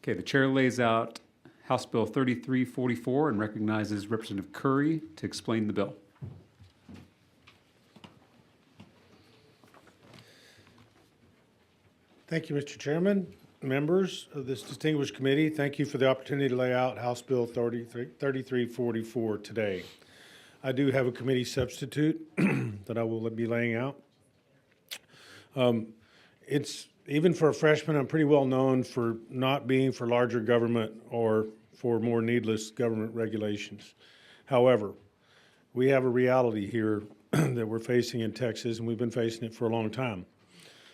Okay, the chair lays out House Bill 3344 and recognizes Representative Curry to explain the bill. Thank you, Mr. Chairman. Members of this distinguished committee, thank you for the opportunity to lay out House Bill 3344 today. I do have a committee substitute that I will be laying out. It's, even for a freshman, I'm pretty well known for not being for larger government or for more needless government regulations. However, we have a reality here that we're facing in Texas, and we've been facing it for a long time.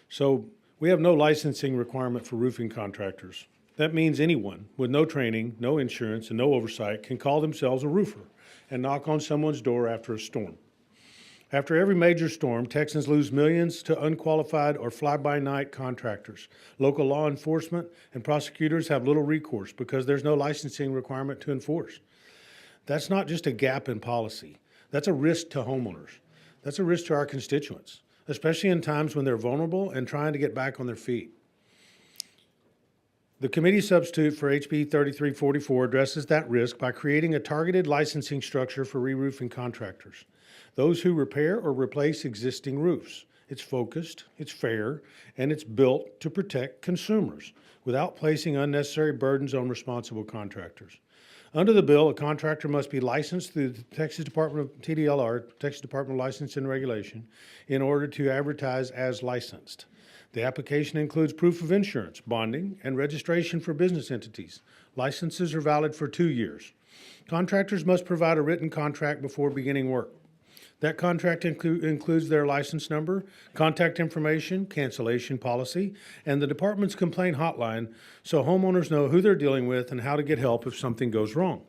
So we have no licensing requirement for roofing contractors. That means anyone with no training, no insurance, and no oversight can call themselves a roofer and knock on someone's door after a storm. After every major storm, Texans lose millions to unqualified or fly-by-night contractors. Local law enforcement and prosecutors have little recourse because there's no licensing requirement to enforce. That's not just a gap in policy. That's a risk to homeowners. That's a risk to our constituents, especially in times when they're vulnerable and trying to get back on their feet. The committee substitute for HB 3344 addresses that risk by creating a targeted licensing structure for re-roofing contractors, those who repair or replace existing roofs. It's focused, it's fair, and it's built to protect consumers without placing unnecessary burdens on responsible contractors. Under the bill, a contractor must be licensed through the Texas Department of TDLR, Texas Department of License and Regulation, in order to advertise as licensed. The application includes proof of insurance, bonding, and registration for business entities. Licenses are valid for 2 years. Contractors must provide a written contract before beginning work. That contract includes their license number, contact information, cancellation policy, and the department's complaint hotline so homeowners know who they're dealing with and how to get help if something goes wrong.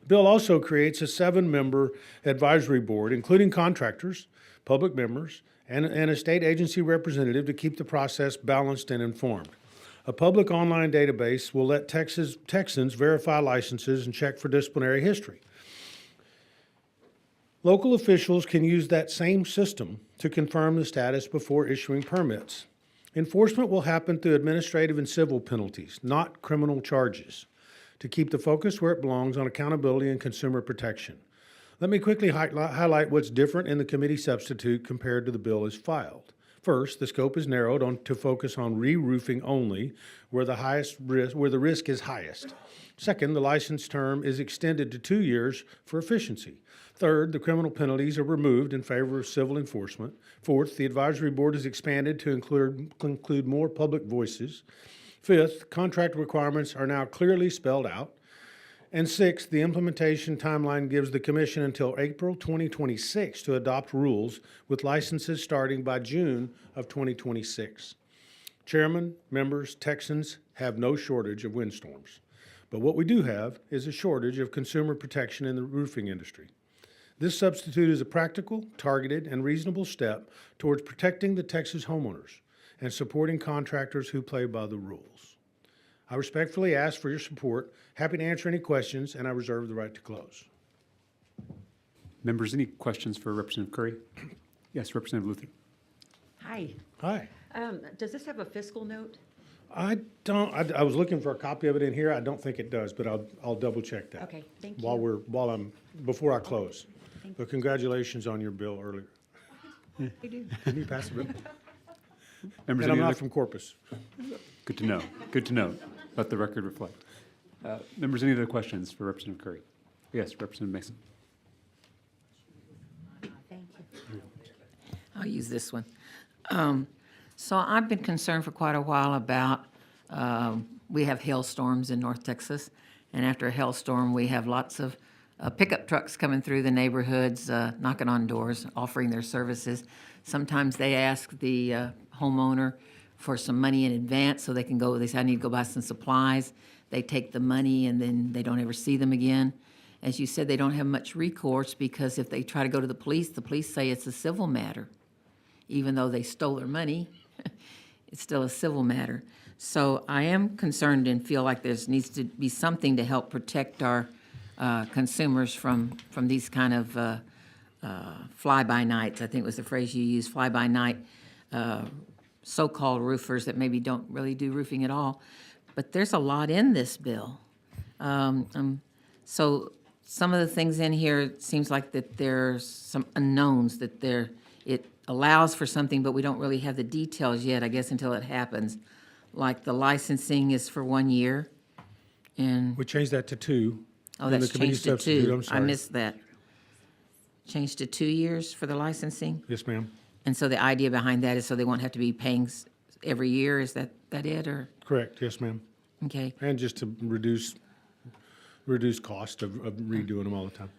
The bill also creates a 7-member advisory board, including contractors, public members, and a state agency representative to keep the process balanced and informed. A public online database will let Texans verify licenses and check for disciplinary history. Local officials can use that same system to confirm the status before issuing permits. Enforcement will happen through administrative and civil penalties, not criminal charges, to keep the focus where it belongs on accountability and consumer protection. Let me quickly highlight what's different in the committee substitute compared to the bill as filed. First, the scope is narrowed to focus on re-roofing only, where the risk is highest. Second, the license term is extended to 2 years for efficiency. Third, the criminal penalties are removed in favor of civil enforcement. Fourth, the advisory board is expanded to include more public voices. Fifth, contract requirements are now clearly spelled out. And sixth, the implementation timeline gives the Commission until April 2026 to adopt rules, with licenses starting by June of 2026. Chairman, members, Texans have no shortage of windstorms. But what we do have is a shortage of consumer protection in the roofing industry. This substitute is a practical, targeted, and reasonable step towards protecting the Texas homeowners and supporting contractors who play by the rules. I respectfully ask for your support. Happy to answer any questions, and I reserve the right to close. Members, any questions for Representative Curry? Yes, Representative Luther. Hi. Hi. Does this have a fiscal note? I was looking for a copy of it in here. I don't think it does, but I'll double check that. Okay, thank you. Before I close. Thank But congratulations on your bill earlier. I do. Can you pass the bill? Members, And I'm any not other- from Corpus. Good to know. Good to know. Let the record reflect. Members, any other questions for Representative Curry? Yes, Representative Mason. Thank you. I'll use this one. So I've been concerned for quite a while about, we have hailstorms in North Texas, and after a hailstorm, we have lots of pickup trucks coming through the neighborhoods, knocking on doors, offering their services. Sometimes they ask the homeowner for some money in advance so they can go, they say, I need to go buy some supplies. They take the money and then they don't ever see them again. As you said, they don't have much recourse because if they try to go to the police say it's a civil matter. Even though they stole their money, it's still a civil matter. So I am concerned and feel like there needs to be something to help protect our consumers from these kind of fly-by-nights, I think was the phrase you used, fly-by-night so-called roofers that maybe don't really do roofing at all. but there's a lot in this bill. So some of the things in here, it seems like that there's some unknowns, that it allows for something, but we don't really have the details yet, I guess, until it happens. Like the licensing is for 1 year, and, We changed that to 2. oh, in the that's committee changed to substitute, 2. I'm I sorry. missed that. Changed to 2 years for the licensing? Yes, ma'am. And so the idea behind that is so they won't have to be paying every year, is that it, or, Correct, yes, ma'am. okay. And just to reduce cost of redoing them all the time.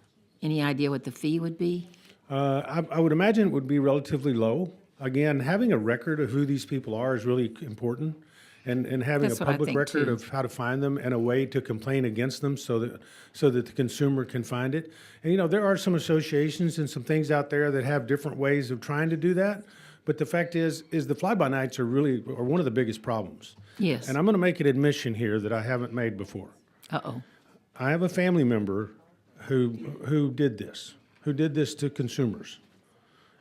Any idea what the fee would be? I would imagine it would be relatively low. Again, having a record of who these people are is really important, and having a That's what I public think, record too. of how to find them and a way to complain against them so that the consumer can find it. And, there are some associations and some things out there that have different ways of trying to do that. But the fact is the fly-by-nights are one of the biggest problems. Yes. And I'm going to make an admission here that I haven't made before. Uh-oh. I have a family member who did this to consumers.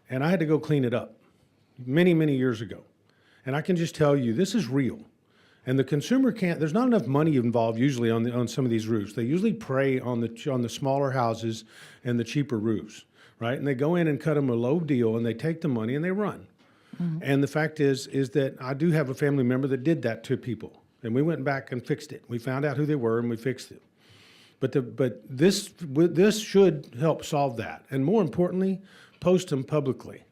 And I had to go clean it up many, many years ago. And I can just tell you, this is real. And the consumer there's not enough money involved usually on some of these roofs. They usually prey on the smaller houses and the cheaper roofs, right? And they go in and cut them a low deal and they take the money and they run. And the fact is that I do have a family member that did that to people. And we went back and fixed it. We found out who they were and we fixed it. But this should help solve that. And more importantly, post them publicly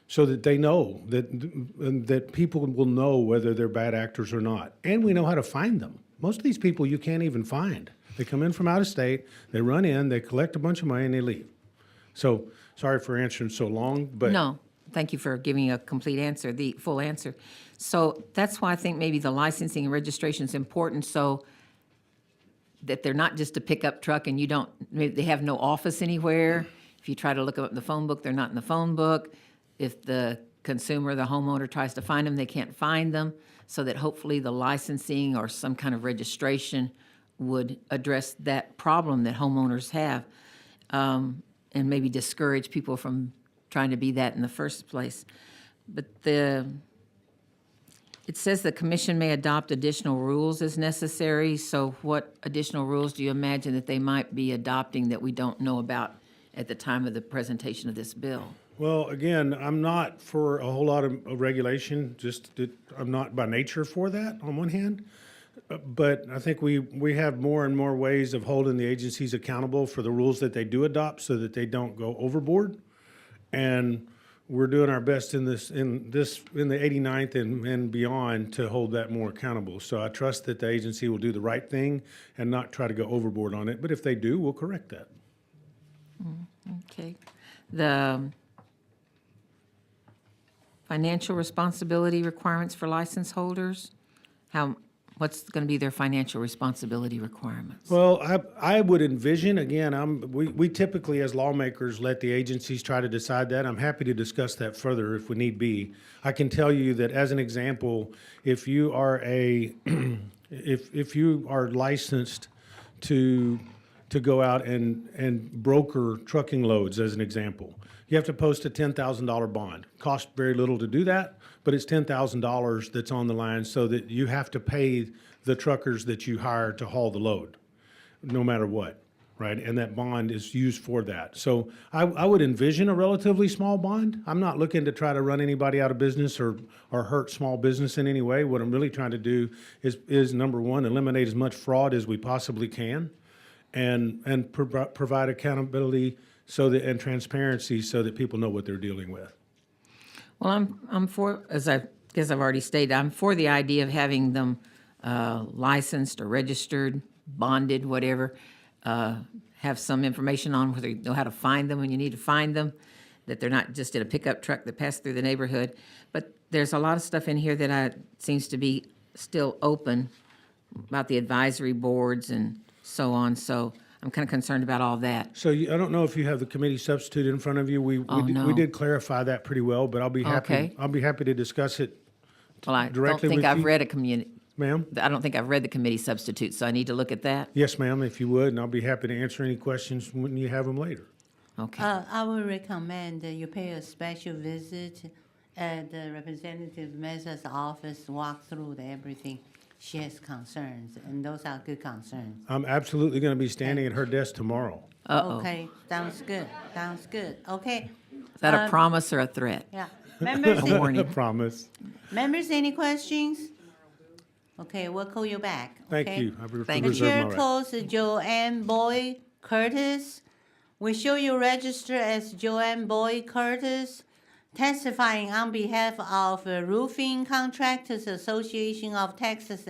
so that they know that people will know whether they're bad actors or not. And we know how to find them. Most of these people you can't even find. They come in from out of state, they run in, they collect a bunch of money, and they leave. So, sorry for answering so long, but No, thank you for giving a complete answer, the full answer. So that's why I think maybe the licensing and registration is important, so that they're not just a pickup truck and maybe they have no office anywhere. If you try to look them up in the phone book, they're not in the phone book. If the consumer, the homeowner tries to find them, they can't find them. So that hopefully the licensing or some kind of registration would address that problem that homeowners have, and maybe discourage people from trying to be that in the first place. But it says the commission may adopt additional rules as necessary. So what additional rules do you imagine that they might be adopting that we don't know about at the time of the presentation of this bill? well, again, I'm not for a whole lot of regulation, I'm not by nature for that on one hand. But I think we have more and more ways of holding the agencies accountable for the rules that they do adopt so that they don't go overboard. And we're doing our best in the 89th and beyond to hold that more accountable. So I trust that the agency will do the right thing and not try to go overboard on it. But if they do, we'll correct that. Okay. The financial responsibility requirements for license holders, what's going to be their financial responsibility requirements? Well, I would envision, again, we typically as lawmakers let the agencies try to decide that. I'm happy to discuss that further if we need be. I can tell you that as an example, if you are if you are licensed to go out and broker trucking loads, as an example, you have to post a $10,000 bond. Costs very little to do that, but it's $10,000 that's on the line so that you have to pay the truckers that you hire to haul the load, no matter what, right? And that bond is used for that. So I would envision a relatively small bond. I'm not looking to try to run anybody out of business or hurt small business in any way. What I'm really trying to do is number one, eliminate as much fraud as we possibly can and provide accountability and transparency so that people know what they're dealing with. Well, I'm for, as I've already stated, I'm for the idea of having them licensed or registered, bonded, whatever, have some information on whether you know how to find them when you need to find them, that they're not just in a pickup truck that passed through the neighborhood. But there's a lot of stuff in here that seems to be still open about the advisory boards and so on. So I'm kind of concerned about all that. So I don't know if you have the committee substitute in front of you. We no. did clarify that pretty well, but I'll be happy. Okay. I'll be happy to discuss it, Well, I don't directly think with I've you? read ma'am. I don't think I've read the committee substitute, so I need to look at that. Yes, ma'am, if you would, and I'll be happy to answer any questions when you have them later. Okay. I would recommend that you pay a special visit at the Representative Mesa's office, walk through everything. she has concerns, and those are good concerns. I'm absolutely going to be standing at her desk tomorrow. Uh-oh. Okay, sounds good, sounds good. Okay, Is that a promise or a threat? yeah. Members, I Warning. promise. members, any questions? Okay, we'll call you back. Thank okay? you. I Thank The you. reserve chair my right. calls Joanne Boyd Curtis. We show you register as Joanne Boyd Curtis, testifying on behalf of Roofing Contractors Association of Texas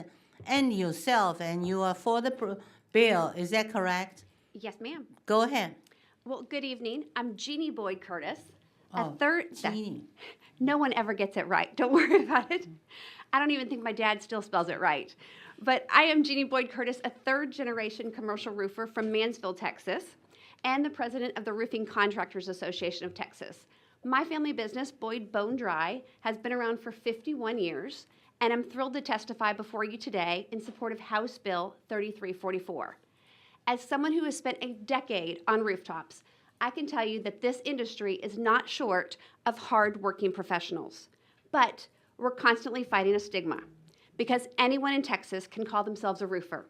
and yourself, and you are for the bill. Is that correct? Yes, ma'am. Go ahead. Well, good evening. I'm Jeannie Boyd Curtis. Oh, Jeannie. No one ever gets it right. Don't worry about it. I don't even think my dad still spells it right. But I am Jeannie Boyd Curtis, a third-generation commercial roofer from Mansfield, Texas, and the president of the Roofing Contractors Association of Texas. My family business, Boyd Bone Dry, has been around for 51 years, and I'm thrilled to testify before you today in support of House Bill 3344. As someone who has spent a decade on rooftops, I can tell you that this industry is not short of hard-working professionals. But we're constantly fighting a stigma because anyone in Texas can call themselves a roofer.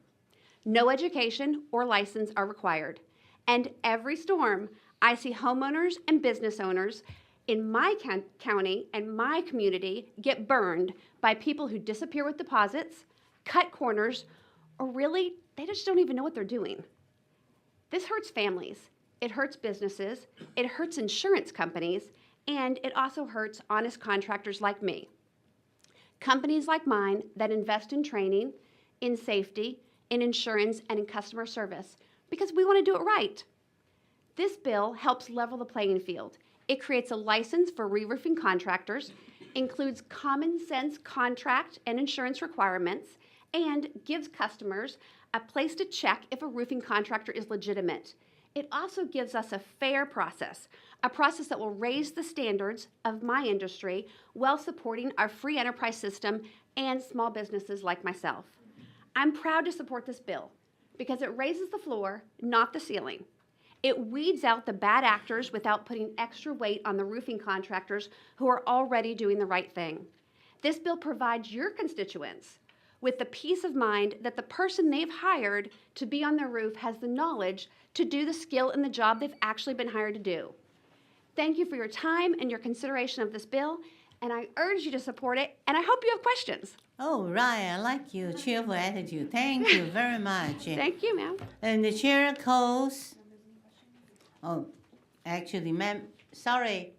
No education or license are required. And every storm, I see homeowners and business owners in my county and my community get burned by people who disappear with deposits, cut corners, or really, they just don't even know what they're doing. This hurts families, it hurts businesses, it hurts insurance companies, and it also hurts honest contractors like me. Companies like mine that invest in training, in safety, in insurance, and in customer service because we want to do it right. This bill helps level the playing field. It creates a license for re-roofing contractors, includes common sense contract and insurance requirements, and gives customers a place to check if a roofing contractor is legitimate. It also gives us a fair process, a process that will raise the standards of my industry while supporting our free enterprise system and small businesses like myself. I'm proud to support this bill because it raises the floor, not the ceiling. It weeds out the bad actors without putting extra weight on the roofing contractors who are already doing the right thing. This bill provides your constituents with the peace of mind that the person they've hired to be on their roof has the knowledge to do the skill and the job they've actually been hired to do. Thank you for your time and your consideration of this bill, and I urge you to support it, and I hope you have questions. Oh, right, I like your cheerful attitude. Thank you very much. Thank you, ma'am. And the chair calls, actually, sorry,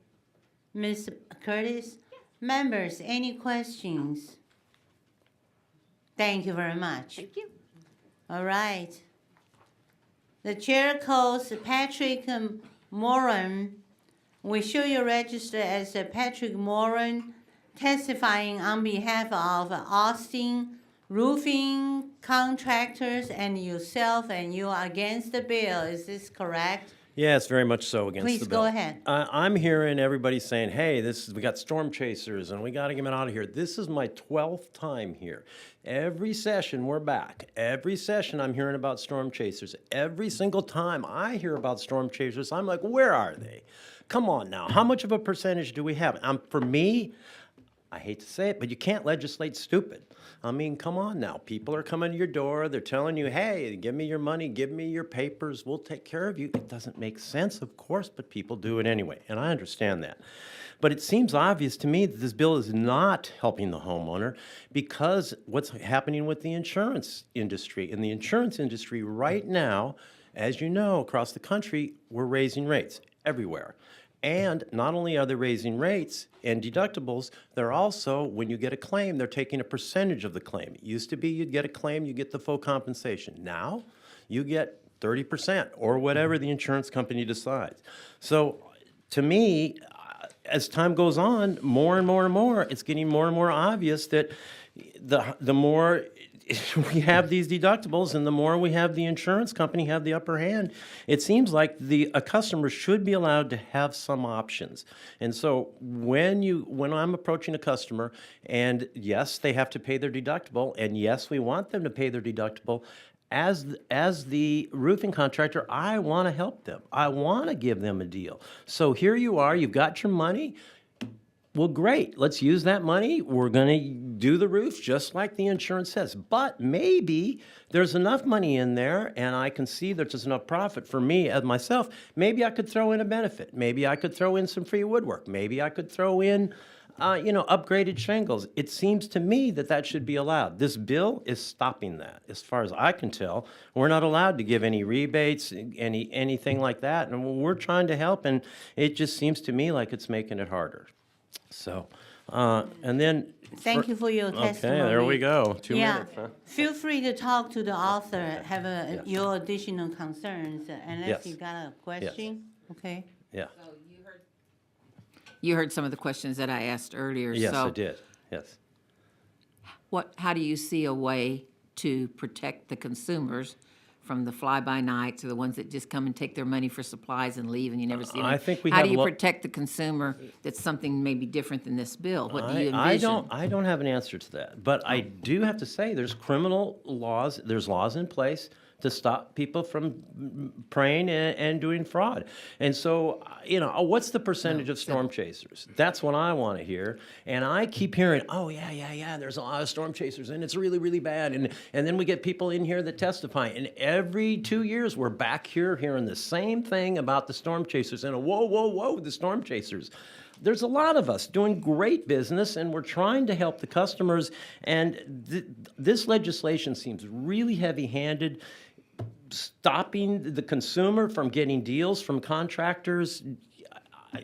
Ms. Curtis. Members, any questions? Thank you very much. Thank you. All right. The chair calls Patrick Moran. We show you register as Patrick Moran, testifying on behalf of Austin Roofing Contractors and yourself, and you are against the bill. Is this correct? Yes, very much so against Please the bill. go ahead. I'm hearing everybody saying, hey, we got storm chasers and we got to get them out of here. This is my 12th time here. Every session, we're back. Every session, I'm hearing about storm chasers. Every single time I hear about storm chasers, I'm like, where are they? Come on now. How much of a percentage do we have? For me, I hate to say it, but you can't legislate stupid. I mean, come on now. People are coming to your door. They're telling you, hey, give me your money, give me your papers. We'll take care of you. It doesn't make sense, of course, but people do it anyway, and I understand that. But it seems obvious to me that this bill is not helping the homeowner because what's happening with the insurance industry. In the insurance industry right now, as you know, across the country, we're raising rates everywhere. And not only are they raising rates and deductibles, they're also, when you get a claim, they're taking a percentage of the claim. It used to be you'd get a claim, you get the full compensation. Now, you get 30% or whatever the insurance company decides. So, to me, as time goes on, more and more and more, it's getting more and more obvious that the more we have these deductibles and the more we have the insurance company have the upper hand, it seems like a customer should be allowed to have some options. And so when I'm approaching a customer, and yes, they have to pay their deductible, and yes, we want them to pay their deductible, as the roofing contractor, I want to help them. I want to give them a deal. So here you are, you've got your money. Well, great. Let's use that money. We're going to do the roof just like the insurance says. But maybe there's enough money in there, and I can see that there's enough profit for me as myself. Maybe I could throw in a benefit. Maybe I could throw in some free woodwork. Maybe I could throw in, upgraded shingles. It seems to me that that should be allowed. This bill is stopping that. As far as I can tell, we're not allowed to give any rebates, anything like that. And we're trying to help, and it just seems to me like it's making it harder. So, and then. Thank you for your testimony. Okay, there we go. 2 Yeah, minutes, huh? feel free to talk to the author, have your additional concerns, unless Yes. you got a question, okay? Yeah. You heard some of the questions that I asked earlier. Yes, so I did. Yes. how do you see a way to protect the consumers from the fly-by-nights or the ones that just come and take their money for supplies and leave and you never see them? I think we How have do you lo- protect the consumer that's something maybe different than this bill? What do you I envision? don't have an answer to that, but I do have to say there's criminal laws, there's laws in place to stop people from preying and doing fraud. And so, what's the percentage of storm chasers? That's what I want to hear. And I keep hearing, oh, yeah, there's a lot of storm chasers, and it's really, really bad. And then we get people in here that testify. And every 2 years, we're back here hearing the same thing about the storm chasers. And whoa, the storm chasers. There's a lot of us doing great business, and we're trying to help the customers. And this legislation seems really heavy-handed, stopping the consumer from getting deals from contractors.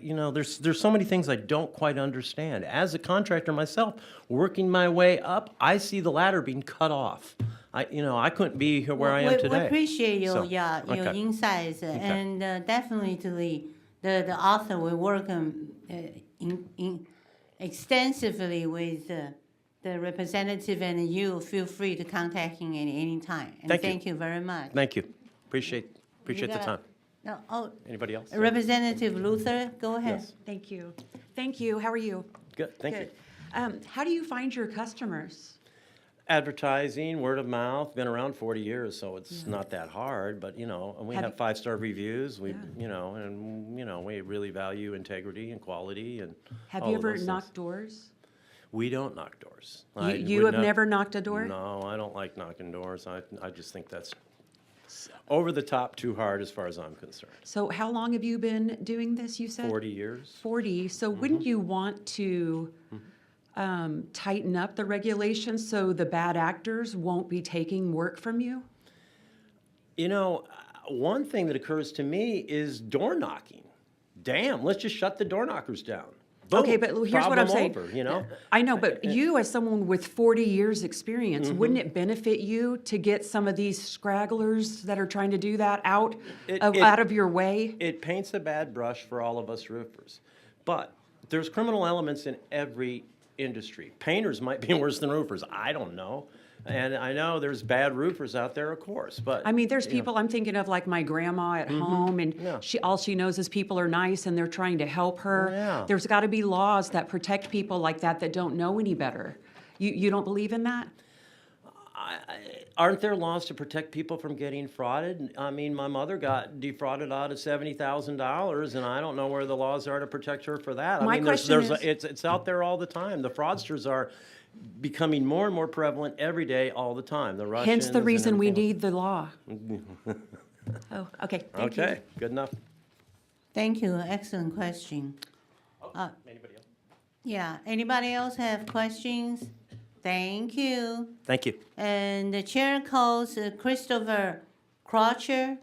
There's so many things I don't quite understand. As a contractor myself, working my way up, I see the ladder being cut off. I couldn't be here where I am today. We appreciate your, So, your okay. insights, and definitely the author will work extensively with the representative, and you feel free to contact him at any time. And Thank you. thank you very much. Thank you. Appreciate the gotta- time. No, oh, Anybody else? Representative Luther, go ahead. Yes. Thank you. Thank you. How are you? Good, thank you. Good. How do you find your customers? Advertising, word of mouth, been around 40 years, so it's not that hard, but, and we Have have you- 5-star reviews, we, Yeah. we really value integrity and quality and Have all you of ever those things. knocked doors? We don't knock doors. You have never knocked a door? No, I don't like knocking doors. I just think that's over the top, too hard as far as I'm concerned. So how long have you been doing this, you said? 40 years. 40. So wouldn't you want to tighten up the regulations so the bad actors won't be taking work from you? One thing that occurs to me is door knocking. Damn, let's just shut the door knockers down. Boom, Okay, but here's what I'm problem saying. over, I know, but you as someone with 40 years experience, Mm-hmm. wouldn't it benefit you to get some of these stragglers that are trying to do that out It- out of your way? It paints a bad brush for all of us roofers. But there's criminal elements in every industry. Painters might be worse than roofers. I don't know. And I know there's bad roofers out there, of course, but. I mean, there's people, I'm thinking of like my grandma at home, and Yeah. all she knows is people are nice and they're trying to help her. Oh, yeah. There's got to be laws that protect people like that don't know any better. You don't believe in that? Aren't there laws to protect people from getting frauded? I mean, my mother got defrauded out of $70,000, and I don't know where the laws are to protect her for that. My I mean, question is- it's out there all the time. The fraudsters are becoming more and more prevalent every day, all the time. The Russians. Hence the and reason we everything need the law. Oh, okay, thank you. Okay, good enough. Thank you, excellent question. Anybody else? Yeah, anybody else have questions? Thank you. Thank you. And the chair calls Christopher Crotcher.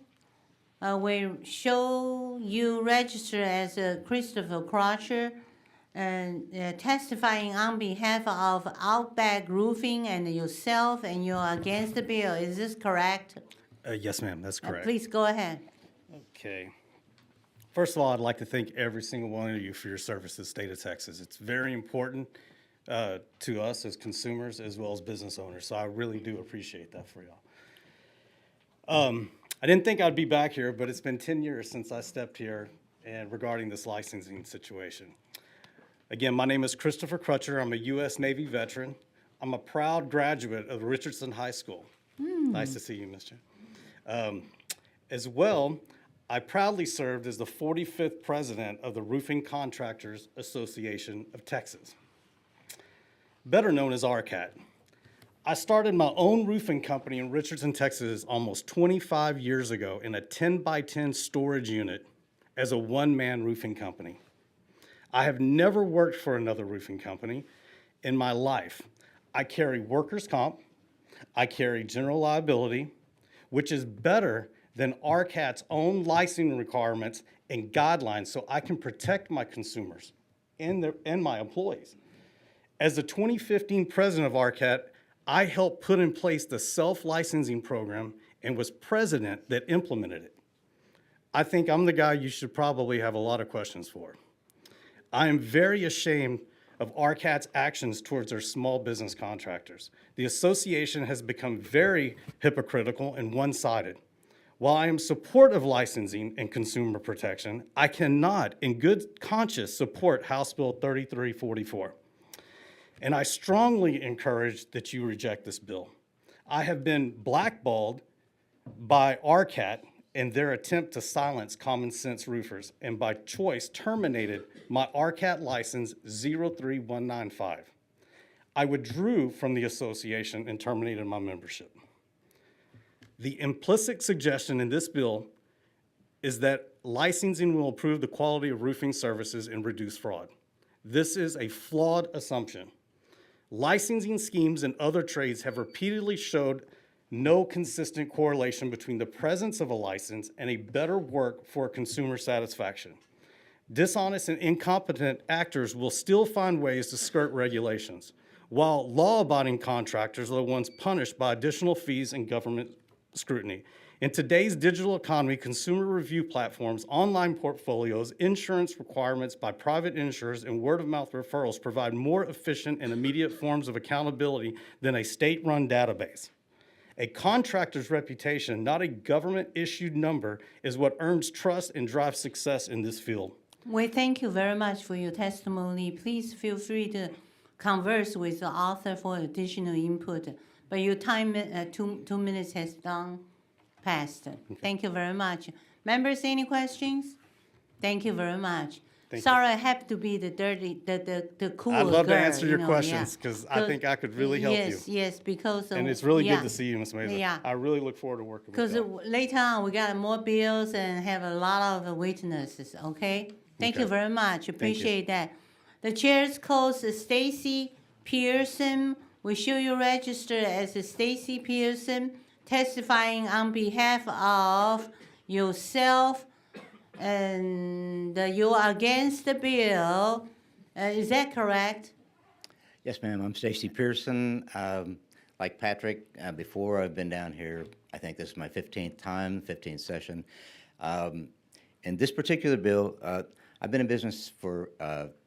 We show you register as Christopher Crotcher and testifying on behalf of Outback Roofing and yourself, and you're against the bill. Is this correct? Yes, ma'am, that's correct. Please go ahead. Okay. First of all, I'd like to thank every single one of you for your service to the state of Texas. It's very important to us as consumers as well as business owners, so I really do appreciate that for y'all. I didn't think I'd be back here, but it's been 10 years since I stepped here and regarding this licensing situation. Again, my name is Christopher Crutcher. I'm a U.S. Navy veteran. I'm a proud graduate of Richardson High School. Nice to see you, Mr. As well, I proudly served as the 45th president of the Roofing Contractors Association of Texas, better known as RCAT. I started my own roofing company in Richardson, Texas almost 25 years ago in a 10 by 10 storage unit as a one-man roofing company. I have never worked for another roofing company in my life. I carry workers' comp, I carry general liability, which is better than RCAT's own licensing requirements and guidelines, so I can protect my consumers and my employees. As the 2015 president of RCAT, I helped put in place the self-licensing program and was president that implemented it. I think I'm the guy you should probably have a lot of questions for. I am very ashamed of RCAT's actions towards their small business contractors. The association has become very hypocritical and one-sided. While I am supportive of licensing and consumer protection, I cannot, in good conscience, support House Bill 3344. And I strongly encourage that you reject this bill. I have been blackballed by RCAT in their attempt to silence common sense roofers, and by choice terminated my RCAT license 03195. I withdrew from the association and terminated my membership. The implicit suggestion in this bill is that licensing will improve the quality of roofing services and reduce fraud. This is a flawed assumption. Licensing schemes in other trades have repeatedly showed no consistent correlation between the presence of a license and a better work for consumer satisfaction. Dishonest and incompetent actors will still find ways to skirt regulations, while law-abiding contractors are the ones punished by additional fees and government scrutiny. In today's digital economy, consumer review platforms, online portfolios, insurance requirements by private insurers, and word-of-mouth referrals provide more efficient and immediate forms of accountability than a state-run database. A contractor's reputation, not a government-issued number, is what earns trust and drives success in this field. We thank you very much for your testimony. Please feel free to converse with the author for additional input. But your time, 2 minutes has passed. Thank you very much. Members, any questions? Thank you very much. Sorry, I have to be the cool girl. I'd love to answer your you know, questions because I think I could really help you. Yes, because And it's really yeah. good to see you, Ms. Meza. Yeah. I really look forward to working with Because you. later on, we got more bills and have a lot of witnesses, okay? Thank you Okay. very much, appreciate that. The chair's calls Stacy Pearson. We show you registered as Stacy Pearson, testifying on behalf of yourself, and you are against the bill. Is that correct? Yes, ma'am. I'm Stacy Pearson. Like Patrick, before I've been down here, I think this is my 15th time, 15th session. In this particular bill, I've been in business for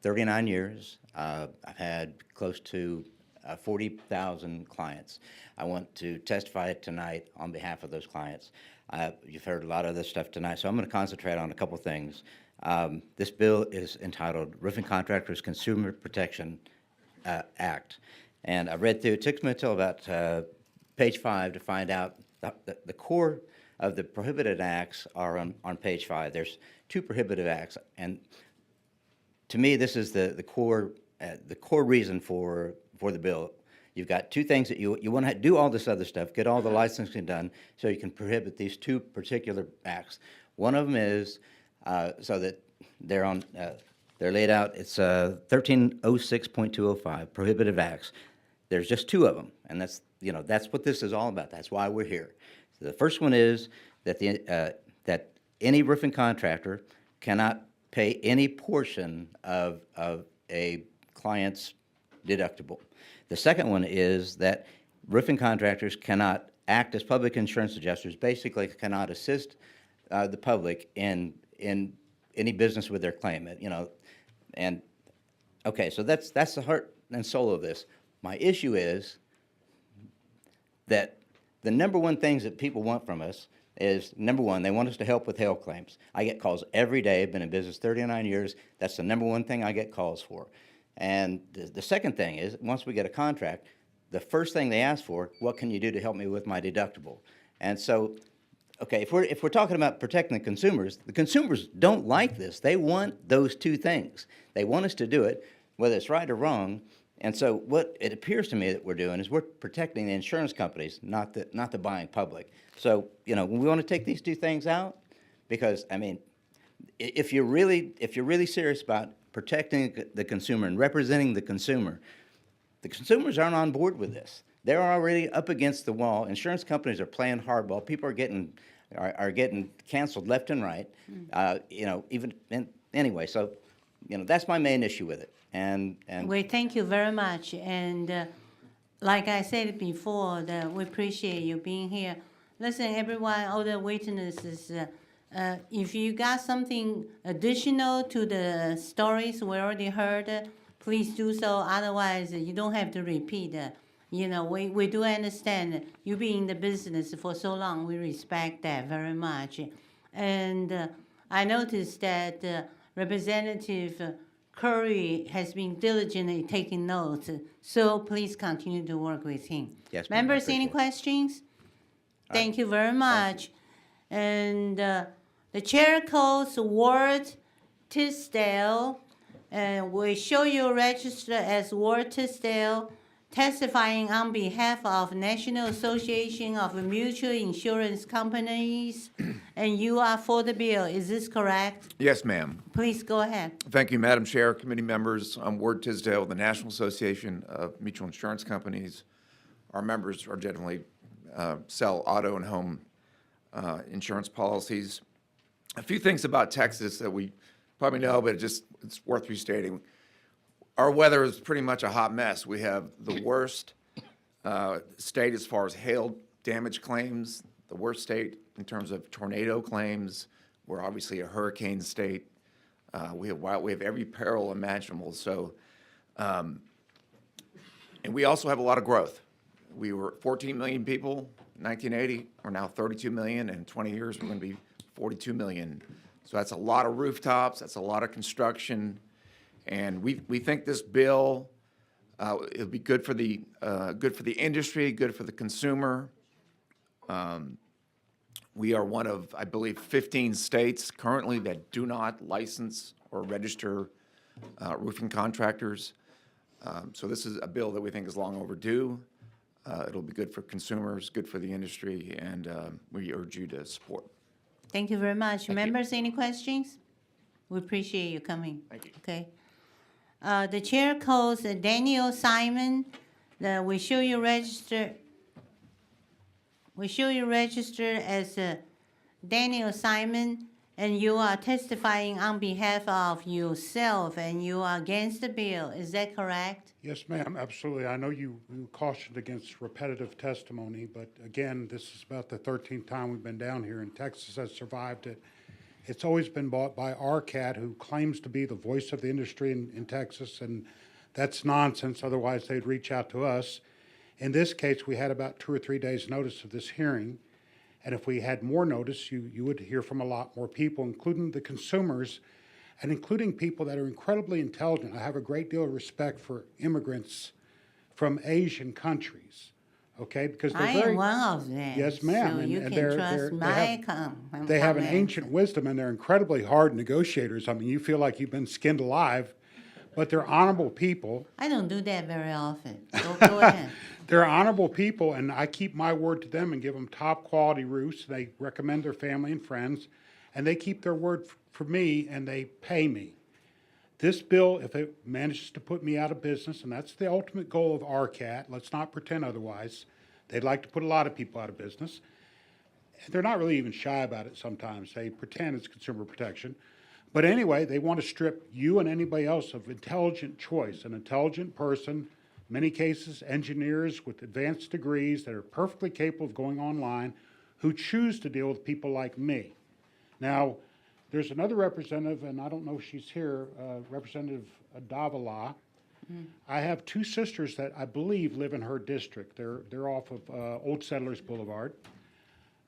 39 years. I've had close to 40,000 clients. I want to testify tonight on behalf of those clients. You've heard a lot of this stuff tonight, so I'm going to concentrate on a couple things. This bill is entitled Roofing Contractors Consumer Protection Act. And I read through, it took me until about page 5 to find out the core of the prohibited acts are on page 5. There's 2 prohibitive acts, and to me, this is the core reason for the bill. You've got 2 things that you want to do all this other stuff, get all the licensing done, so you can prohibit these 2 particular acts. One of them is so that they're laid out. It's 1306.205 prohibitive acts. There's just 2 of them, and that's what this is all about. That's why we're here. So the first one is that that any roofing contractor cannot pay any portion of a client's deductible. The second one is that roofing contractors cannot act as public insurance adjusters, basically cannot assist the public in any business with their claim. And okay, so that's the heart and soul of this. My issue is that the number one things that people want from us is, number one, they want us to help with hail claims. I get calls every day. I've been in business 39 years. That's the number one thing I get calls for. And the second thing is, once we get a contract, the first thing they ask for, what can you do to help me with my deductible? And so Okay, if we're talking about protecting the consumers don't like this. They want those two things. They want us to do it, whether it's right or wrong. And so what it appears to me that we're doing is we're protecting the insurance companies, not the buying public. So, you know, we want to take these two things out because, I mean, if you're really serious about protecting the consumer and representing the consumers aren't on board with this. They're already up against the wall. Insurance companies are playing hardball. People are getting canceled left and right. You know, anyway. So, you know, that's my main issue with it. And We thank you very much, and like I said before, we appreciate you being here. Listen, everyone, all the witnesses, if you got something additional to the stories we already heard, please do so. Otherwise, you don't have to repeat. You know, we do understand you being in the business for so long. We respect that very much. And I noticed that Representative Curry has been diligently taking notes, so please continue to work with him. Yes, ma'am, I Members, any appreciate it. questions? Thank you very much. And the chair calls Ward Tisdale, and we show you registered as Ward Tisdale, testifying on behalf of National Association of Mutual Insurance Companies, and you are for the bill. Is this correct? Yes, ma'am. Please go ahead. Thank you, Madam Chair, committee members. I'm Ward Tisdale, the National Association of Mutual Insurance Companies. Our members are generally sell auto and home insurance policies. A few things about Texas that we probably know, but it's worth restating. Our weather is pretty much a hot mess. We have the worst state as far as hail damage claims, the worst state in terms of tornado claims. We're obviously a hurricane state. We have every peril imaginable. So, and we also have a lot of growth. We were 14 million people in 1980. We're now 32 million. In 20 years, we're going to be 42 million. So that's a lot of rooftops. That's a lot of construction. And we think this bill it'll be good for the industry, good for the consumer. We are one of, I believe, 15 states currently that do not license or register roofing contractors. So this is a bill that we think is long overdue. It'll be good for consumers, good for the industry, and we urge you to support. Thank you very much. Members, any questions? We appreciate you coming. Thank you. Okay. The chair calls Daniel Simon. We show you registered as Daniel Simon, and you are testifying on behalf of yourself, and you are against the bill. Is that correct? Yes, ma'am, absolutely. I know you cautioned against repetitive testimony, but again, this is about the 13th time we've been down here, and Texas has survived it. It's always been bought by RCAT, who claims to be the voice of the industry in Texas, and that's nonsense. Otherwise, they'd reach out to us. In this case, we had about 2 or 3 days' notice of this hearing, and if we had more notice, you would hear from a lot more people, including the consumers, and including people that are incredibly intelligent. I have a great deal of respect for immigrants from Asian countries, okay? Because they're I very... am one of them. Yes, ma'am. So and- you and can they're- trust they're- my they have an comment. ancient wisdom, and they're incredibly hard negotiators. I mean, you feel like you've been skinned alive, but they're honorable people. I don't do that very often. Go ahead. They're honorable people, and I keep my word to them and give them top quality roofs. They recommend their family and friends, and they keep their word for me, and they pay me. This bill, if it manages to put me out of business, and that's the ultimate goal of RCAT, let's not pretend otherwise. They'd like to put a lot of people out of business. They're not really even shy about it sometimes. They pretend it's consumer protection. But anyway, they want to strip you and anybody else of intelligent choice, an intelligent person, many cases engineers with advanced degrees that are perfectly capable of going online, who choose to deal with people like me. Now, there's another representative, and I don't know if she's here, Representative Davila. I have 2 sisters that I believe live in her district. They're off of Old Settlers Boulevard.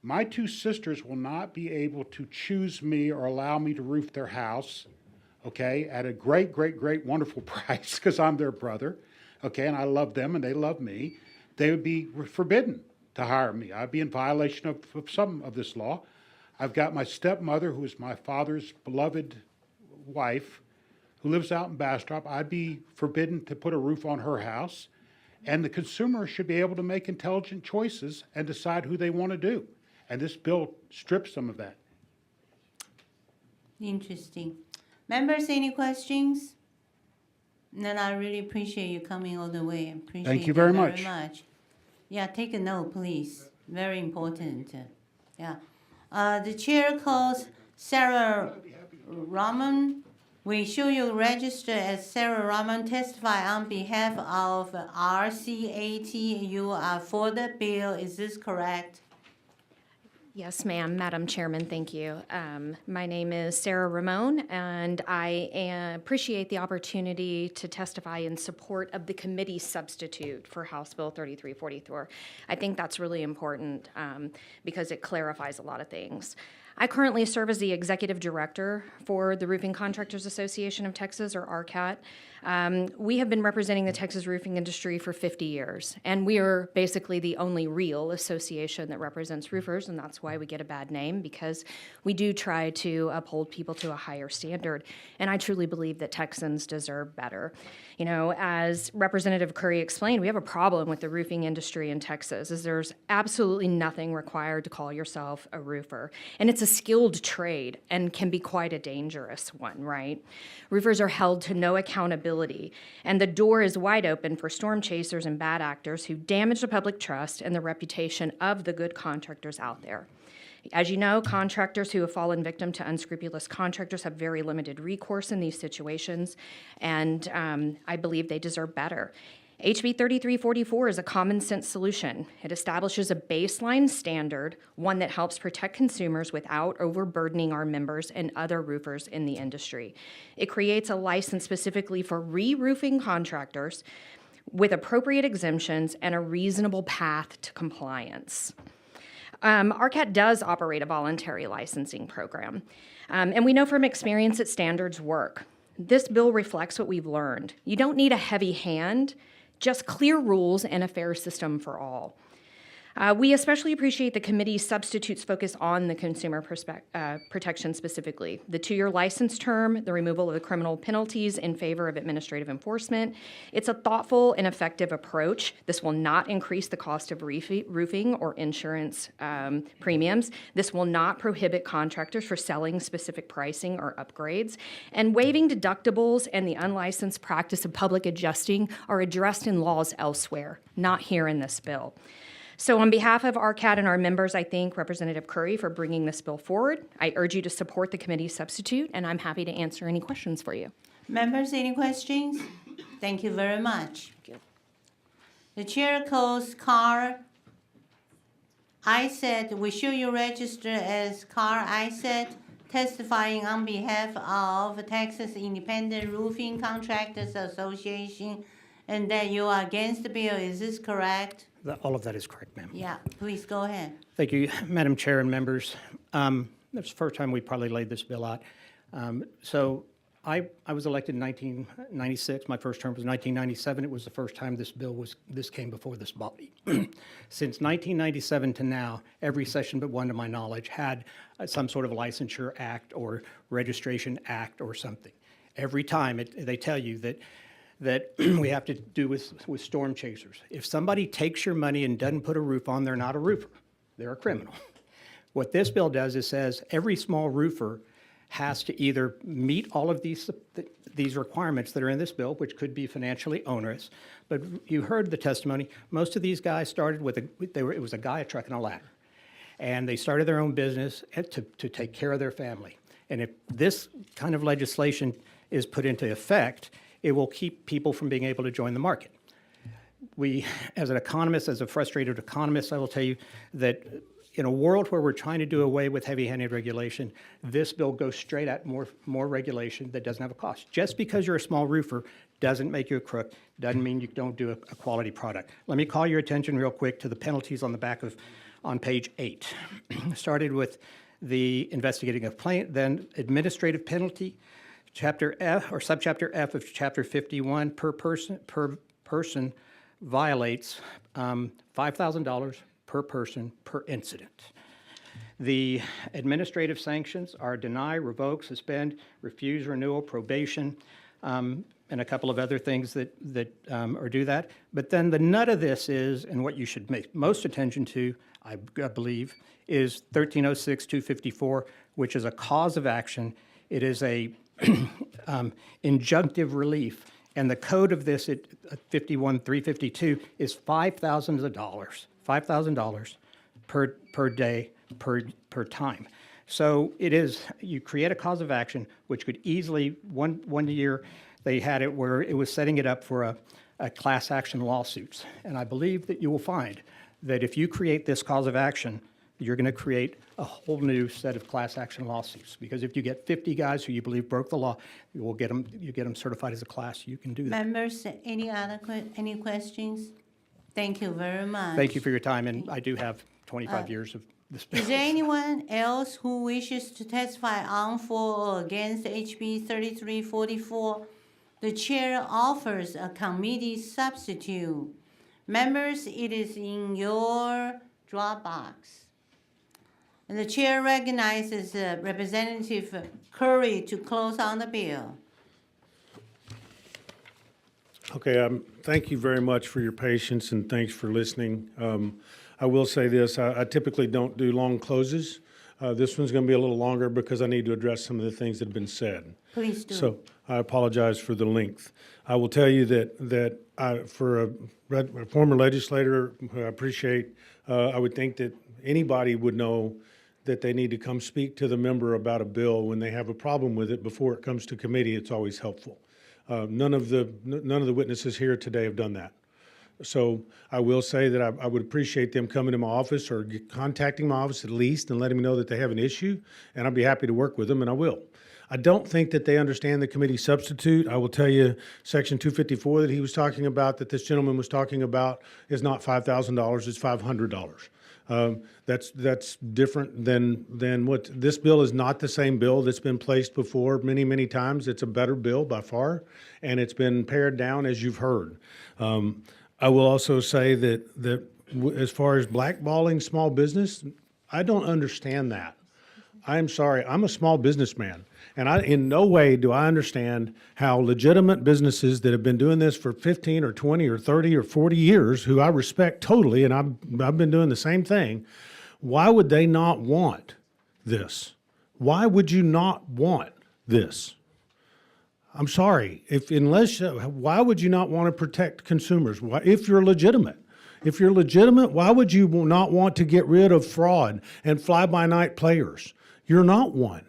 My 2 sisters will not be able to choose me or allow me to roof their house, okay, at a great, wonderful price, because I'm their brother, okay, and I love them and they love me. They would be forbidden. to hire me. I'd be in violation of some of this law. I've got my stepmother, who is my father's beloved wife, who lives out in Bastrop. I'd be forbidden to put a roof on her house. And the consumer should be able to make intelligent choices and decide who they want to do. And this bill strips some of that. Interesting. Members, any questions? Then I really appreciate you coming all the way. Appreciate Thank you it very much. Yeah, take a note, please. Very important. Yeah. The chair calls Sarah Rahman. We show you register as Sarah Rahman, testify on behalf of RCAT. You are for the bill. Is this correct? Yes, ma'am. Madam Chairman, thank you. My name is Sarah Ramon, and I appreciate the opportunity to testify in support of the committee substitute for House Bill 3344. I think that's really important because it clarifies a lot of things. I currently serve as the executive director for the Roofing Contractors Association of Texas, or RCAT. We have been representing the Texas roofing industry for 50 years, and we are basically the only real association that represents roofers, and that's why we get a bad name, because we do try to uphold people to a higher standard, and I truly believe that Texans deserve better. You know, as Representative Curry explained, we have a problem with the roofing industry in Texas, is there's absolutely nothing required to call yourself a roofer, and it's a skilled trade and can be quite a dangerous one, right? Roofers are held to no accountability, and the door is wide open for storm chasers and bad actors who damage the public trust and the reputation of the good contractors out there. As you know, contractors who have fallen victim to unscrupulous contractors have very limited recourse in these situations, and I believe they deserve better. HB 3344 is a common sense solution. It establishes a baseline standard, one that helps protect consumers without overburdening our members and other roofers in the industry. It creates a license specifically for re-roofing contractors with appropriate exemptions and a reasonable path to compliance. RCAT does operate a voluntary licensing program, and we know from experience that standards work. This bill reflects what we've learned. You don't need a heavy hand, just clear rules and a fair system for all. We especially appreciate the committee's substitutes focus on the consumer protection specifically. The 2-year license term, the removal of the criminal penalties in favor of administrative enforcement. It's a thoughtful and effective approach. This will not increase the cost of roofing or insurance premiums. This will not prohibit contractors from selling specific pricing or upgrades. And waiving deductibles and the unlicensed practice of public adjusting are addressed in laws elsewhere, not here in this bill. So on behalf of RCAT and our members, I thank Representative Curry for bringing this bill forward. I urge you to support the committee's substitute, and I'm happy to answer any questions for you. Members, any questions? Thank you very much. Thank you. The chair calls Carl Isett. We show you register as Carl Isett, testifying on behalf of Texas Independent Roofing Contractors Association, and that you are against the bill. Is this correct? All of that is correct, ma'am. Yeah, please go ahead. Thank you, Madam Chair and members. That's the first time we probably laid this bill out. So I was elected in 1996. My first term was 1997. It was the first time this came before this body. Since 1997 to now, every session but one, to my knowledge, had some sort of licensure act or registration act or something. Every time they tell you that we have to do with storm chasers. If somebody takes your money and doesn't put a roof on, they're not a roofer. They're a criminal. What this bill does is says every small roofer has to either meet all of these requirements that are in this bill, which could be financially onerous. But you heard the testimony. Most of these guys started with it was a guy, a truck, and a ladder. And they started their own business to take care of their family. And if this kind of legislation is put into effect, it will keep people from being able to join the market. We, as an economist, as a frustrated economist, I will tell you that in a world where we're trying to do away with heavy-handed regulation, this bill goes straight at more regulation that doesn't have a cost. Just because you're a small roofer doesn't make you a crook, doesn't mean you don't do a quality product. Let me call your attention real quick to the penalties on the back on page 8. Started with the investigating complaint, then administrative penalty, Chapter F or subchapter F of Chapter 51 per person violates $5,000 per person per incident. The administrative sanctions are deny, revoke, suspend, refuse renewal, probation, and a couple of other things that or do that. But then the nut of this is, and what you should make most attention to, I believe, is 1306-254, which is a cause of action. It is a injunctive relief, and the code of this at 51-352 is $5,000 per day per time. So it is, you create a cause of action, which could easily, one year, they had it where it was setting it up for a class action lawsuits. And I believe that you will find that if you create this cause of action, you're going to create a whole new set of class action lawsuits. Because if you get 50 guys who you believe broke the law, you get them certified as a class. You can do that. Members, any questions? Thank you very much. Thank you for your time, and I do have 25 years of this. Is there anyone else who wishes to testify on, for, or against HB 3344? The chair offers a committee substitute. Members, it is in your Dropbox. And the chair recognizes Representative Curry to close on the bill. Okay, thank you very much for your patience and thanks for listening. I will say this, I typically don't do long closes. This one's going to be a little longer because I need to address some of the things that have been said. Please do. So I apologize for the length. I will tell you that for a former legislator who I appreciate, I would think that anybody would know that they need to come speak to the member about a bill when they have a problem with it before it comes to committee. It's always helpful. None of the witnesses here today have done that. So I will say that I would appreciate them coming to my office or contacting my office at least and letting me know that they have an issue, and I'd be happy to work with them, and I will. I don't think that they understand the committee substitute. I will tell you, Section 254 that he was talking about, that this gentleman was talking about, is not $5,000, it's $500. That's different than what, this bill is not the same bill that's been placed before many, many times. It's a better bill by far, and it's been pared down, as you've heard. I will also say that as far as blackballing small business, I don't understand that. I'm sorry, I'm a small businessman, and in no way do I understand how legitimate businesses that have been doing this for 15 or 20 or 30 or 40 years, who I respect totally, and I've been doing the same thing, why would they not want this? Why would you not want this? I'm sorry, why would you not want to protect consumers? Why, if you're legitimate? If you're legitimate, why would you not want to get rid of fraud and fly-by-night players? You're not one.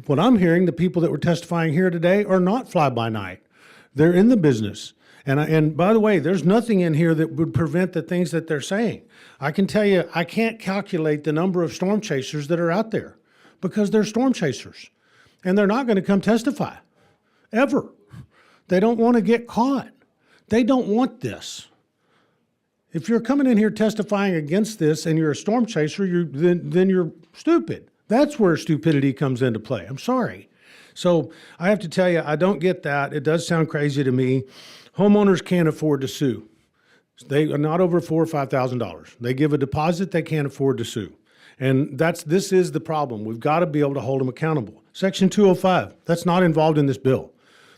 What I'm hearing, the people that were testifying here today are not fly-by-night. They're in the business. And by the way, there's nothing in here that would prevent the things that they're saying. I can tell you, I can't calculate the number of storm chasers that are out there because they're storm chasers. And they're not going to come testify. Ever. They don't want to get caught. They don't want this. If you're coming in here testifying against this and you're a storm chaser, then you're stupid. That's where stupidity comes into play. I'm sorry. So I have to tell you, I don't get that. It does sound crazy to me. Homeowners can't afford to sue. They are not over $4,000 or $5,000. They give a deposit, they can't afford to sue. And this is the problem. We've got to be able to hold them accountable. Section 205, that's not involved in this bill.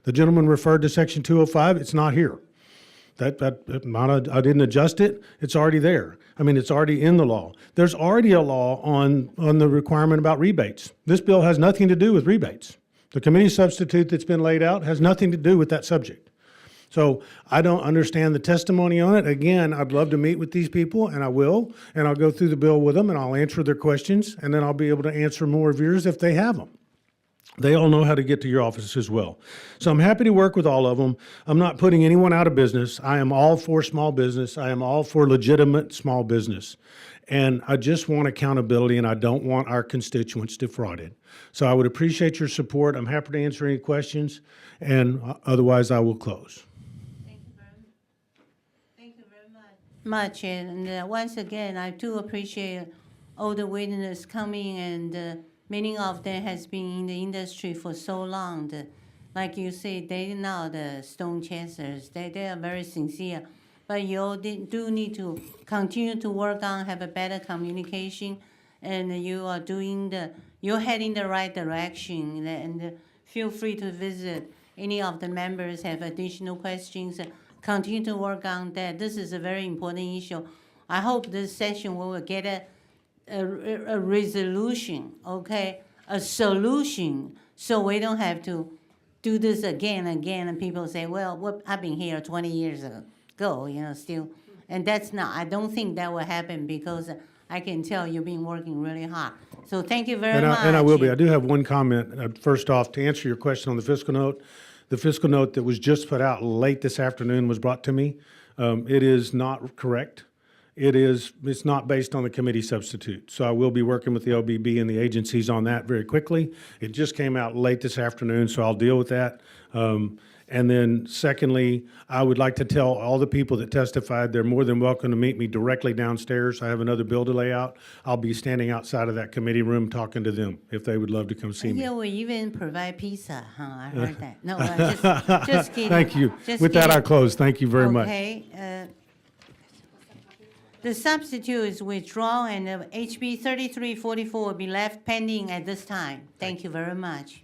The gentleman referred to Section 205, it's not here. I didn't adjust it, it's already there. I mean, it's already in the law. There's already a law on the requirement about rebates. This bill has nothing to do with rebates. The committee substitute that's been laid out has nothing to do with that subject. So I don't understand the testimony on it. Again, I'd love to meet with these people, and I will, and I'll go through the bill with them, and I'll answer their questions, and then I'll be able to answer more of yours if they have them. They all know how to get to your office as well. So I'm happy to work with all of them. I'm not putting anyone out of business. I am all for small business. I am all for legitimate small business. And I just want accountability, and I don't want our constituents defrauded. So I would appreciate your support. I'm happy to answer any questions, and otherwise I will close. Thank you very much. And once again, I do appreciate all the witnesses coming, and many of them has been in the industry for so long. Like you say, they know the stone chasers. They are very sincere. but you all do need to continue to work on, have a better communication, and you're heading the right direction, and feel free to visit. Any of the members have additional questions, continue to work on that. This is a very important issue. I hope this session will get a resolution, okay, a solution, so we don't have to do this again and again, and people say, well, I've been here 20 years ago, still. And that's not, I don't think that will happen, because I can tell you've been working really hard. So thank you very much. And I will be. I do have one comment. First off, to answer your question on the fiscal note that was just put out late this afternoon was brought to me. It is not correct. It's not based on the committee substitute. So I will be working with the OBB and the agencies on that very quickly. It just came out late this afternoon, so I'll deal with that. And then secondly, I would like to tell all the people that testified, they're more than welcome to meet me directly downstairs. I have another bill to lay out. I'll be standing outside of that committee room talking to them if they would love to come see me. Yeah, we even provide pizza, huh? I heard that. No, just kidding. Thank you. Just With that, I kidding. close. Thank you very much. Okay. The substitute is withdrawn, and HB 3344 will be left pending at this time. Thank you very much.